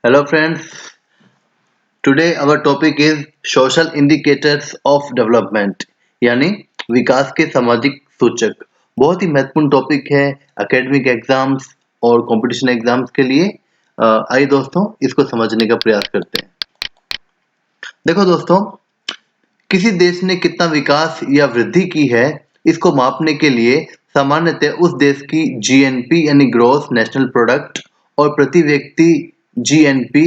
Hello friends, today our topic is social indicators of development यानी विकास के सामाजिक सूचक। बहुत ही महत्वपूर्ण टॉपिक है एकेडमिक एग्जाम्स और कंपटीशन एग्जाम्स के लिए। आइए दोस्तों इसको समझने का प्रयास करते हैं। देखो दोस्तों, किसी देश ने कितना विकास या वृद्धि की है इसको मापने के लिए सामान्यतः उस देश की जीएनपी यानी ग्रॉस नेशनल प्रोडक्ट और प्रति व्यक्ति जीएनपी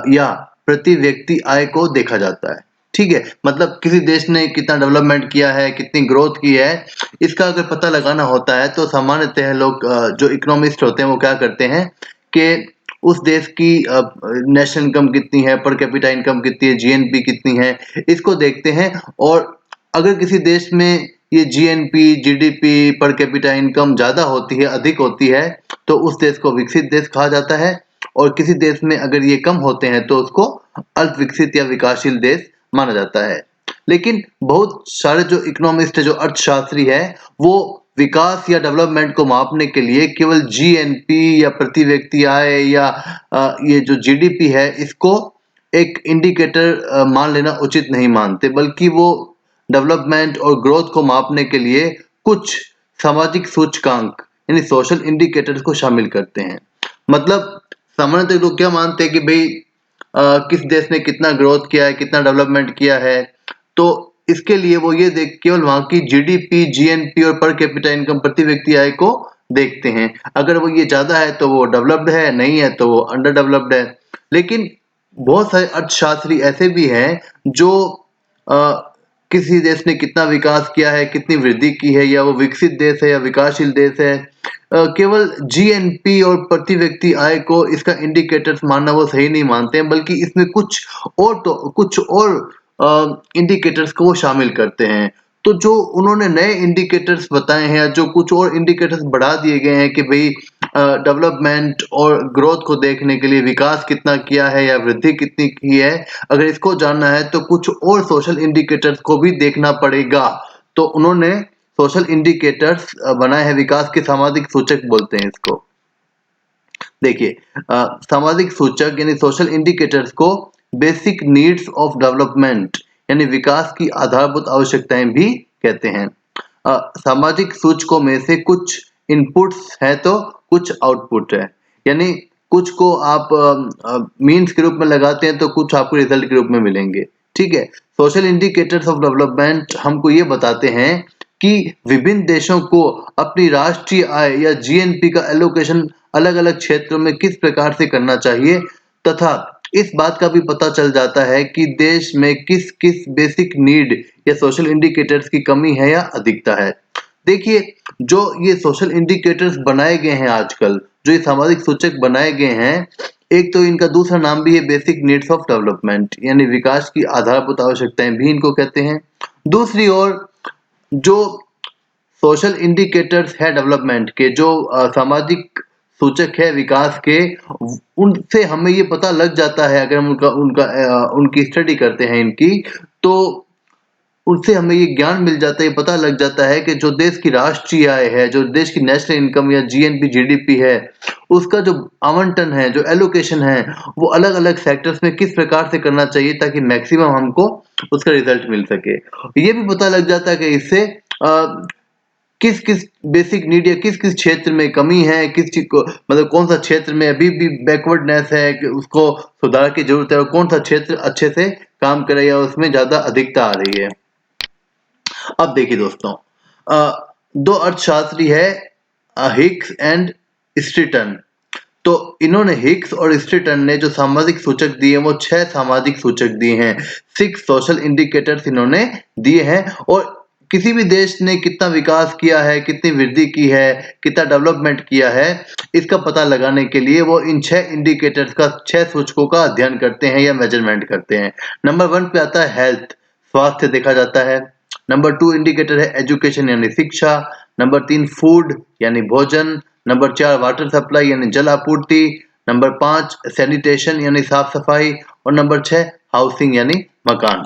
या प्रति व्यक्ति आय को देखा जाता है। ठीक है, मतलब किसी देश ने कितना डेवलपमेंट किया है, कितनी ग्रोथ की है, इसका अगर पता लगाना होता है तो सामान्यतः लोग जो इकोनॉमिस्ट होते हैं वो क्या करते हैं कि उस देश की नेशनल इनकम कितनी है, पर कैपिटा इनकम कितनी है, जीएनपी कितनी है, इसको देखते हैं। और अगर किसी देश में ये GNP, GDP, per capita income ज़्यादा होती है, अधिक होती है, तो उस देश को विकसित देश कहा जाता है। और किसी देश में अगर ये कम होते हैं तो उसको अल्प विकसित या विकासशील देश माना जाता है। लेकिन बहुत सारे जो इकोनॉमिस्ट है, जो अर्थशास्त्री है, वो विकास या डेवलपमेंट को मापने के लिए केवल जीएनपी या प्रति व्यक्ति आय या ये जो जीडीपी है इसको एक इंडिकेटर मान लेना उचित नहीं मानते, बल्कि वो डेवलपमेंट और ग्रोथ को मापने के लिए कुछ सामाजिक सूचकांक यानी सोशल इंडिकेटर्स को शामिल करते हैं। मतलब सामान्यतः लोग क्या मानते हैं कि भाई किस देश ने कितना ग्रोथ किया है, कितना डेवलपमेंट किया है, तो इसके लिए वो ये देख केवल वहाँ की जीडीपी, जीएनपी और पर कैपिटा इनकम प्रति व्यक्ति आय को देखते हैं। अगर वो ये ज़्यादा है तो वो डेवलप्ड है, नहीं है तो वो अंडर डेवलप्ड है। लेकिन बहुत सारे अर्थशास्त्री ऐसे भी हैं जो अ, किसी देश ने कितना विकास किया है, कितनी वृद्धि की है, या वो विकसित देश है या विकासशील देश है, केवल जीएनपी और प्रति व्यक्ति आय को इसका इंडिकेटर्स मानना वो सही नहीं मानते हैं, बल्कि इसमें कुछ और इंडिकेटर्स को वो शामिल करते हैं। तो जो उन्होंने नए इंडिकेटर्स बताए हैं या जो कुछ और इंडिकेटर्स बढ़ा दिए गए हैं कि भाई डेवलपमेंट और ग्रोथ को देखने के लिए विकास कितना किया है या वृद्धि कितनी की है, अगर इसको जानना है तो कुछ और सोशल इंडिकेटर्स को भी देखना पड़ेगा। तो उन्होंने सोशल इंडिकेटर्स बनाए हैं, विकास के सामाजिक सूचक बोलते हैं इसको। देखिए, सामाजिक सूचक यानी सोशल इंडिकेटर्स को बेसिक नीड्स ऑफ डेवलपमेंट यानी विकास की आधारभूत आवश्यकताएं भी कहते हैं। सामाजिक सूचकों में से कुछ इनपुट्स है तो कुछ आउटपुट है, यानी कुछ को आप मीन्स के रूप में लगाते हैं तो कुछ आपको रिजल्ट के रूप में मिलेंगे। ठीक है, सोशल इंडिकेटर्स ऑफ डेवलपमेंट हमको ये बताते हैं कि विभिन्न देशों को अपनी राष्ट्रीय आय या जीएनपी का एलोकेशन अलग-अलग क्षेत्रों में किस प्रकार से करना चाहिए, तथा इस बात का भी पता चल जाता है कि देश में किस-किस बेसिक नीड या सोशल इंडिकेटर्स की कमी है या अधिकता है। देखिए, जो ये सोशल इंडिकेटर्स बनाए गए हैं आजकल, जो ये सामाजिक सूचक बनाए गए हैं, एक तो इनका दूसरा नाम भी है बेसिक नीड्स ऑफ डेवलपमेंट यानी विकास की आधारभूत आवश्यकताएं भी इनको कहते हैं। दूसरी ओर जो सोशल इंडिकेटर्स है डेवलपमेंट के, जो सामाजिक सूचक है विकास के, उनसे हमें ये पता लग जाता है, अगर हम उनकी स्टडी करते हैं इनकी, तो उससे हमें ये ज्ञान मिल जाता है, ये पता लग जाता है कि जो देश की राष्ट्रीय आय है, जो देश की नेशनल इनकम या जीएनपी, जीडीपी है, उसका जो आवंटन है, जो एलोकेशन है, वो अलग-अलग सेक्टर्स में किस प्रकार से करना चाहिए ताकि मैक्सिमम हमको उसका रिजल्ट मिल सके। ये भी पता लग जाता है कि इससे किस-किस बेसिक नीड या किस-किस क्षेत्र में कमी है, किस चीज़ को मतलब कौन-सा क्षेत्र में अभी भी बैकवर्डनेस है कि उसको सुधार की ज़रूरत है, और कौन-सा क्षेत्र अच्छे से काम कर रहा है या उसमें ज़्यादा अधिकता आ रही है। अब देखिए दोस्तों, दो अर्थशास्त्री है हिक्स एंड स्ट्रीटन। तो इन्होंने हिक्स और स्ट्रीटन ने जो सामाजिक सूचक दिए वो 6 सामाजिक सूचक दिए हैं, 6 सोशल इंडिकेटर्स इन्होंने दिए हैं। और किसी भी देश ने कितना विकास किया है, कितनी वृद्धि की है, कितना डेवलपमेंट किया है, इसका पता लगाने के लिए वो इन 6 इंडिकेटर्स का, 6 सूचकों का अध्ययन करते हैं या मेजरमेंट करते हैं। नंबर 1 पे आता है हेल्थ, स्वास्थ्य देखा जाता है। नंबर 2 इंडिकेटर है एजुकेशन यानी शिक्षा। नंबर 3 फूड यानी भोजन। नंबर 4 वाटर सप्लाई यानी जल आपूर्ति। नंबर 5 सैनिटेशन यानी साफ सफाई। और नंबर 6 हाउसिंग यानी मकान।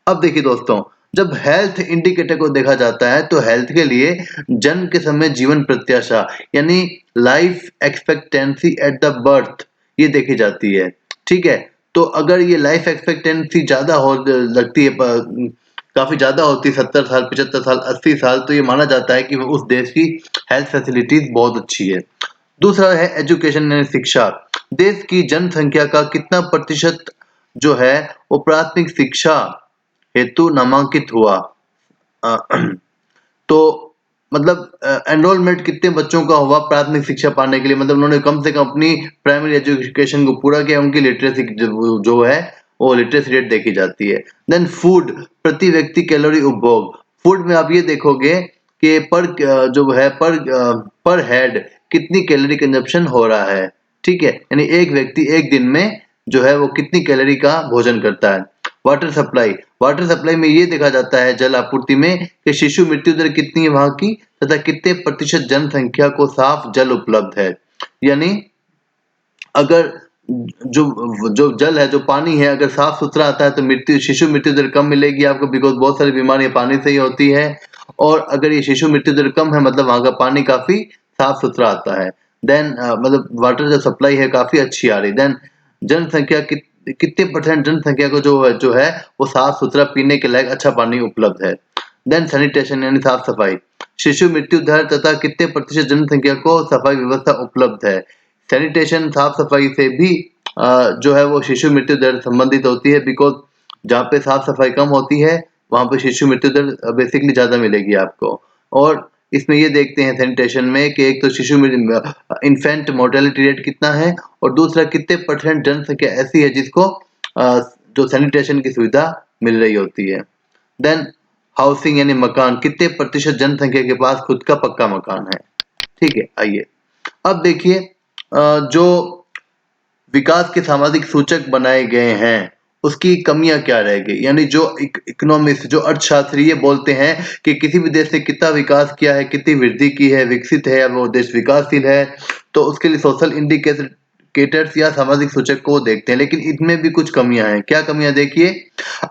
अब देखिए दोस्तों, जब हेल्थ इंडिकेटर को देखा जाता है तो हेल्थ के लिए जन्म के समय जीवन प्रत्याशा यानी life expectancy at the birth ये देखी जाती है, ठीक है। तो अगर ये लाइफ एक्सपेक्टेंसी ज़्यादा हो लगती है, काफ़ी ज़्यादा होती है, 70 साल, 75 साल, 80 साल, तो ये माना जाता है कि उस देश की हेल्थ फैसिलिटीज़ बहुत अच्छी है। दूसरा है एजुकेशन यानी शिक्षा। देश की जनसंख्या का कितना प्रतिशत जो है वो प्राथमिक शिक्षा हेतु नामांकित हुआ। अ, तो मतलब एनरोलमेंट कितने बच्चों का हुआ प्राथमिक शिक्षा पाने के लिए, मतलब उन्होंने कम से कम अपनी प्राइमरी एजुकेशन को पूरा किया, उनकी लिटरेसी जो है वो लिटरेसी रेट देखी जाती है। देन फूड, प्रति व्यक्ति कैलोरी उपभोग। फूड में आप ये देखोगे कि जो है पर हेड कितनी कैलोरी कंजप्शन हो रहा है, ठीक है। यानी एक व्यक्ति एक दिन में जो है वो कितनी कैलोरी का भोजन करता है। वाटर सप्लाई में ये देखा जाता है जल आपूर्ति में कि शिशु मृत्यु दर कितनी है वहां की, तथा कितने प्रतिशत जनसंख्या को साफ जल उपलब्ध है। यानी अगर जो जल है, जो पानी है, अगर साफ सुथरा आता है तो शिशु मृत्यु दर कम मिलेगी आपको, बिकॉज बहुत सारी बीमारियां पानी से ही होती है। और अगर ये शिशु मृत्यु दर कम है मतलब वहां का पानी काफी साफ सुथरा आता है। देन मतलब वाटर जो सप्लाई है काफी अच्छी आ रही। देन जनसंख्या कितने परसेंट जनसंख्या को जो है वो साफ सुथरा पीने के लायक अच्छा पानी उपलब्ध है। देन सैनिटेशन यानी साफ सफाई, शिशु मृत्यु दर तथा कितने प्रतिशत जनसंख्या को सफाई व्यवस्था उपलब्ध है। सैनिटेशन साफ सफाई से भी जो है वो शिशु मृत्यु दर संबंधित होती है, बिकॉज जहाँ पे साफ सफाई कम होती है वहाँ पे शिशु मृत्यु दर बेसिकली ज्यादा मिलेगी आपको। और इसमें ये देखते हैं सैनिटेशन में कि एक तो इन्फेंट मोर्टेलिटी रेट कितना है, और दूसरा कितने परसेंट जनसंख्या ऐसी है जिसको जो सैनिटेशन की सुविधा मिल रही होती है। देन हाउसिंग यानी मकान, कितने प्रतिशत जनसंख्या के पास खुद का पक्का मकान है, ठीक है। आइए अब देखिए जो विकास के सामाजिक सूचक बनाए गए हैं उसकी कमियां क्या रह गई। यानी जो इकोनॉमिस्ट, जो अर्थशास्त्री ये बोलते हैं कि किसी भी देश ने कितना विकास किया है, कितनी वृद्धि की है, विकसित है या वो देश विकासशील है, तो उसके लिए सोशल इंडिकेटर्स या सामाजिक सूचक को देखते हैं। लेकिन इनमें भी कुछ कमियां हैं। क्या कमियां, देखिए।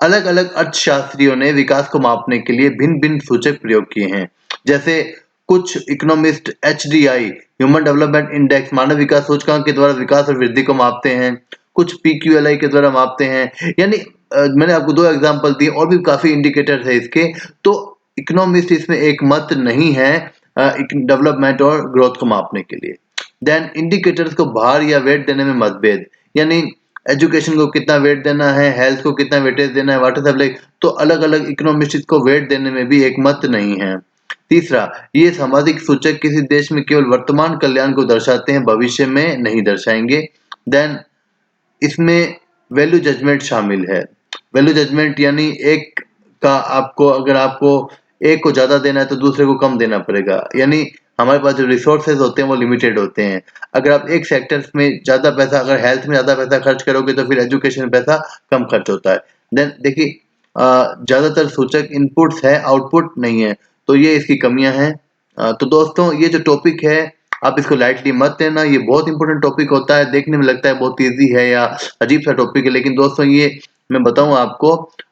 अलग अलग अर्थशास्त्रियों ने विकास को मापने के लिए भिन्न भिन्न सूचक प्रयोग किए हैं। जैसे कुछ economist HDI human development index मानव विकास सूचकांक के द्वारा विकास और वृद्धि को मापते हैं, कुछ PQLI के द्वारा मापते हैं। यानी मैंने आपको 2 एग्जांपल दिए, और भी काफी इंडिकेटर्स है इसके। तो इकोनॉमिस्ट इसमें एक मत नहीं है डेवलपमेंट और ग्रोथ को मापने के लिए। देन इंडिकेटर्स को भार या वेट देने में मतभेद, यानी एजुकेशन को कितना वेट देना है, हेल्थ को कितना वेटेज देना है, वाटर सप्लाई, तो अलग अलग इकोनॉमिस्ट को वेट देने में भी एक मत नहीं है। तीसरा, ये सामाजिक सूचक किसी देश में केवल वर्तमान कल्याण को दर्शाते हैं, भविष्य में नहीं दर्शाएंगे। देन इसमें वैल्यू जजमेंट शामिल है। वैल्यू जजमेंट यानी एक का आपको, अगर आपको एक को ज्यादा देना है तो दूसरे को कम देना पड़ेगा। यानी हमारे पास जो रिसोर्सेज होते हैं वो लिमिटेड होते हैं। अगर आप एक सेक्टर में ज्यादा पैसा, अगर हेल्थ में ज्यादा पैसा खर्च करोगे तो फिर एजुकेशन में पैसा कम खर्च होता है। देन देखिए ज्यादातर सूचक इनपुट्स है, आउटपुट नहीं है, तो ये इसकी कमियां हैं। तो दोस्तों ये जो टॉपिक है आप इसको लाइटली मत लेना, ये बहुत इंपॉर्टेंट टॉपिक होता है। देखने में लगता है बहुत इजी है या अजीब सा टॉपिक है, लेकिन दोस्तों ये मैं बताऊं आपको,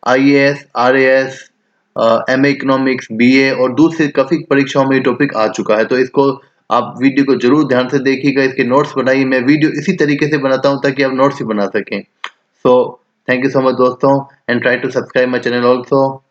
IAS, RAS, MA economics, BA और दूसरी काफी परीक्षाओं में ये टॉपिक आ चुका है। तो इसको आप वीडियो को जरूर ध्यान से देखिएगा, इसके नोट्स बनाइए। मैं वीडियो इसी तरीके से बनाता हूं ताकि आप नोट्स ही बना सकें। So thank you so much दोस्तों, and try to subscribe my channel also.